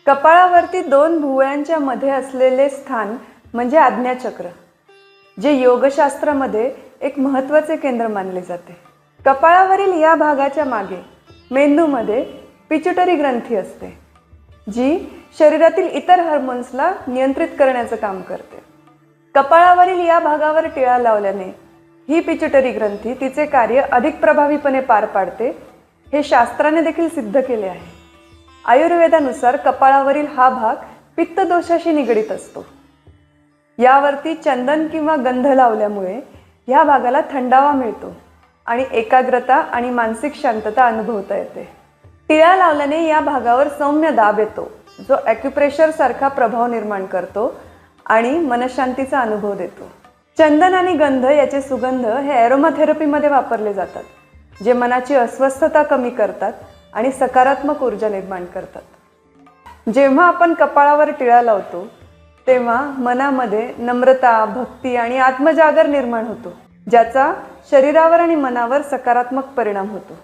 कपाळावरती दोन भुवयांच्या मध्ये असलेले स्थान म्हणजे आज्ञाचक्र, जे योगशास्त्रामध्ये एक महत्त्वाचे केंद्र मानले जाते. कपाळावरील या भागाच्या मागे मेंदूमध्ये पिट्युटरी ग्रंथी असते, जी शरीरातील इतर हार्मोन्सला नियंत्रित करण्याचं काम करते. कपाळावरील या भागावर टिळा लावल्याने ही पिट्युटरी ग्रंथी तिचे कार्य अधिक प्रभावीपणे पार पाडते, हे शास्त्राने देखील सिद्ध केले आहे. आयुर्वेदानुसार कपाळावरील हा भाग पित्त दोषाशी निगडीत असतो. यावरती चंदन किंवा गंध लावल्यामुळे ह्या भागाला थंडावा मिळतो आणि एकाग्रता आणि मानसिक शांतता अनुभवता येते. टिळा लावल्याने या भागावर सौम्य दाब येतो, जो ॲक्युप्रेशर सारखा प्रभाव निर्माण करतो आणि मनशांतीचा अनुभव देतो. चंदन आणि गंध याचे सुगंध हे ॲरोमाथेरपीमध्ये वापरले जातात, जे मनाची अस्वस्थता कमी करतात आणि सकारात्मक ऊर्जा निर्माण करतात. जेव्हा आपण कपाळावर टिळा लावतो तेव्हा मनामध्ये नम्रता, भक्ती आणि आत्मजागर निर्माण होतो, ज्याचा शरीरावर आणि मनावर सकारात्मक परिणाम होतो.